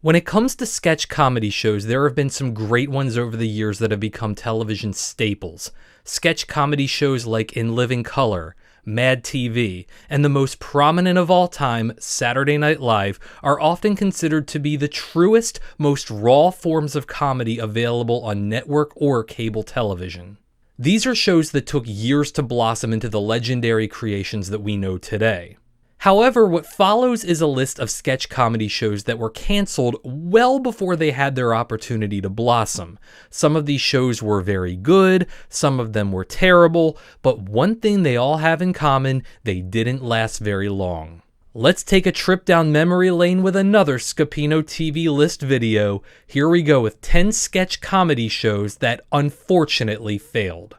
When it comes to sketch comedy shows, there have been some great ones over the years that have become television staples. Sketch comedy shows like In Living Color, Mad TV, and the most prominent of all time, Saturday Night Live, are often considered to be the truest, most raw forms of comedy available on network or cable television. These are shows that took years to blossom into the legendary creations that we know today. However, what follows is a list of sketch comedy shows that were canceled well before they had their opportunity to blossom. Some of these shows were very good, some of them were terrible, but one thing they all have in common, they didn't last very long. Let's take a trip down memory lane with another Scapino TV list video. Here we go with 10 sketch comedy shows that unfortunately failed.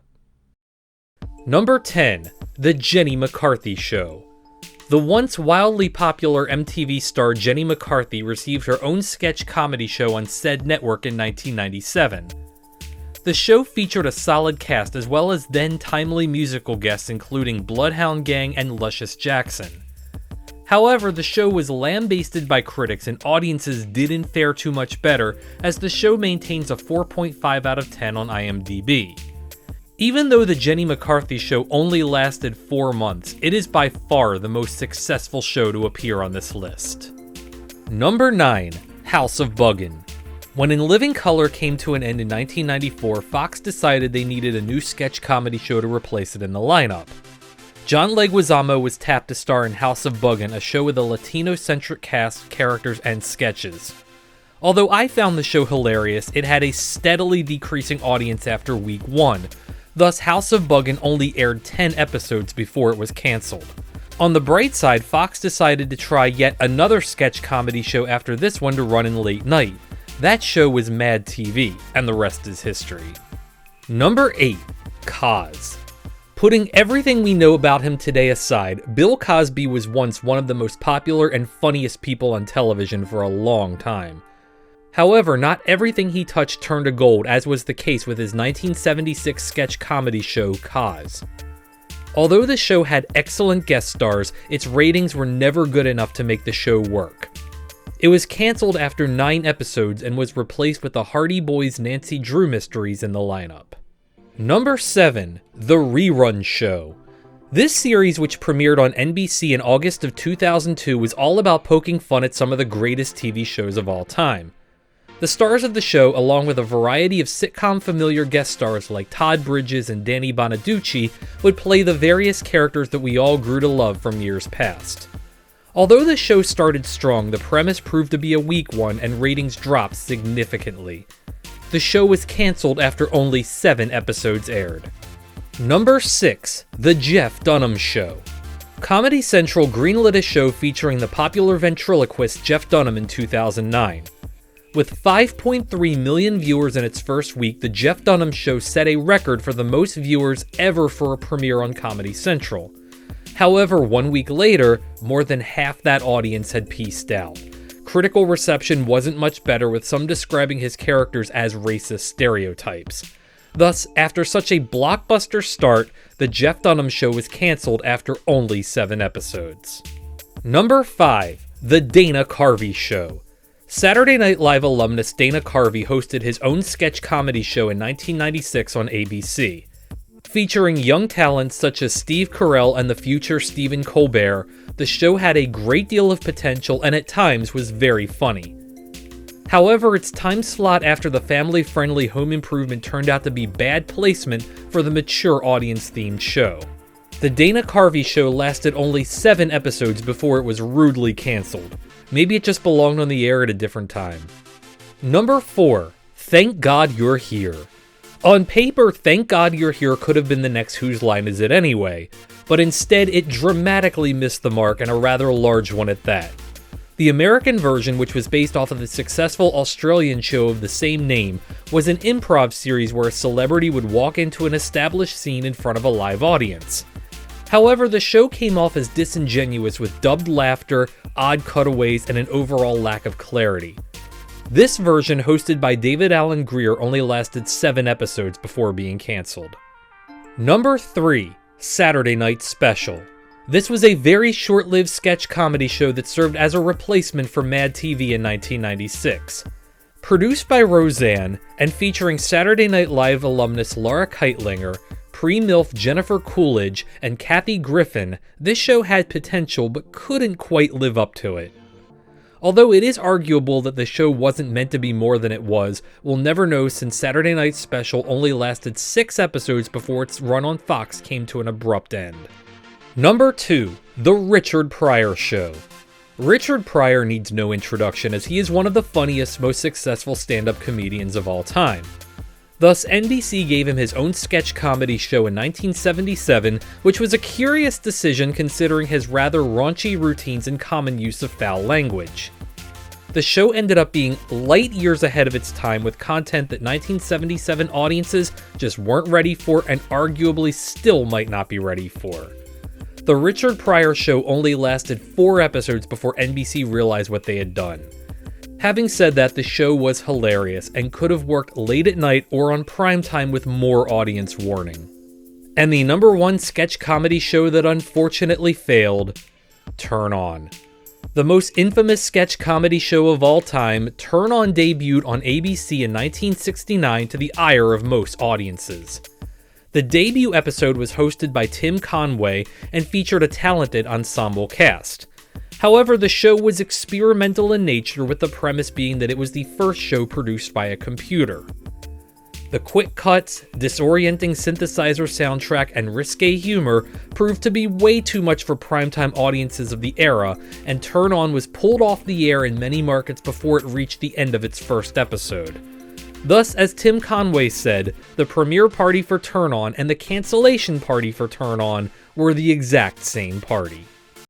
Number 10, The Jenny McCarthy Show. The once wildly popular MTV star Jenny McCarthy received her own sketch comedy show on said network in 1997. The show featured a solid cast as well as then timely musical guests including Bloodhound Gang and Luscious Jackson. However, the show was lambasted by critics and audiences didn't fare too much better as the show maintains a 4.5 out of 10 on IMDb. Even though the Jenny McCarthy Show only lasted 4 months, it is by far the most successful show to appear on this list. Number 9, House of Buggin. When In Living Color came to an end in 1994, Fox decided they needed a new sketch comedy show to replace it in the lineup. John Leguizamo was tapped to star in House of Buggin, a show with a Latino-centric cast, characters, and sketches. Although I found the show hilarious, it had a steadily decreasing audience after week 1. Thus, House of Buggin only aired 10 episodes before it was canceled. On the bright side, Fox decided to try yet another sketch comedy show after this one to run in late night. That show was Mad TV, and the rest is history. Number 8, Cos. Putting everything we know about him today aside, Bill Cosby was once one of the most popular and funniest people on television for a long time. However, not everything he touched turned to gold, as was the case with his 1976 sketch comedy show, Cos. Although the show had excellent guest stars, its ratings were never good enough to make the show work. It was canceled after 9 episodes and was replaced with the Hardy Boys' Nancy Drew Mysteries in the lineup. Number 7, The Rerun Show. This series, which premiered on NBC in August of 2002, was all about poking fun at some of the greatest TV shows of all time. The stars of the show, along with a variety of sitcom familiar guest stars like Todd Bridges and Danny Bonaducci, would play the various characters that we all grew to love from years past. Although the show started strong, the premise proved to be a weak one and ratings dropped significantly. The show was canceled after only 7 episodes aired. Number 6, The Jeff Dunham Show. Comedy Central greenlit a show featuring the popular ventriloquist Jeff Dunham in 2009. With 5.3 million viewers in its first week, The Jeff Dunham Show set a record for the most viewers ever for a premiere on Comedy Central. However, 1 week later, more than half that audience had peaced out. Critical reception wasn't much better, with some describing his characters as racist stereotypes. Thus, after such a blockbuster start, The Jeff Dunham Show was canceled after only 7 episodes. Number 5, The Dana Carvey Show. Saturday Night Live alumnus Dana Carvey hosted his own sketch comedy show in 1996 on ABC. Featuring young talents such as Steve Carell and the future Stephen Colbert, the show had a great deal of potential and at times was very funny. However, its time slot after the family-friendly Home Improvement turned out to be bad placement for the mature audience-themed show. The Dana Carvey Show lasted only 7 episodes before it was rudely canceled. Maybe it just belonged on the air at a different time. Number 4, Thank God You're Here. On paper, Thank God You're Here could have been the next Whose Line Is It Anyway, but instead it dramatically missed the mark, and a rather large one at that. The American version, which was based off of the successful Australian show of the same name, was an improv series where a celebrity would walk into an established scene in front of a live audience. However, the show came off as disingenuous with dubbed laughter, odd cutaways, and an overall lack of clarity. This version, hosted by David Alan Grier, only lasted 7 episodes before being canceled. Number 3, Saturday Night Special. This was a very short-lived sketch comedy show that served as a replacement for Mad TV in 1996. Produced by Roseanne and featuring Saturday Night Live alumnus Laura Keitlinger, pre-MILF Jennifer Coolidge, and Kathy Griffin, this show had potential but couldn't quite live up to it. Although it is arguable that the show wasn't meant to be more than it was, we'll never know since Saturday Night's special only lasted 6 episodes before its run on Fox came to an abrupt end. Number 2. The Richard Pryor Show. Richard Pryor needs no introduction as he is one of the funniest, most successful stand-up comedians of all time. Thus, NBC gave him his own sketch comedy show in 1977, which was a curious decision considering his rather raunchy routines and common use of foul language. The show ended up being light years ahead of its time with content that 1977 audiences just weren't ready for and arguably still might not be ready for. The Richard Pryor Show only lasted 4 episodes before NBC realized what they had done. Having said that, the show was hilarious and could have worked late at night or on primetime with more audience warning. And the number 1 sketch comedy show that unfortunately failed, Turn On. The most infamous sketch comedy show of all time, Turn On debuted on ABC in 1969 to the ire of most audiences. The debut episode was hosted by Tim Conway and featured a talented ensemble cast. However, the show was experimental in nature, with the premise being that it was the first show produced by a computer. The quick cuts, disorienting synthesizer soundtrack, and risque humor proved to be way too much for primetime audiences of the era, and Turn On was pulled off the air in many markets before it reached the end of its first episode. Thus, as Tim Conway said, the premiere party for Turn On and the cancellation party for Turn On were the exact same party.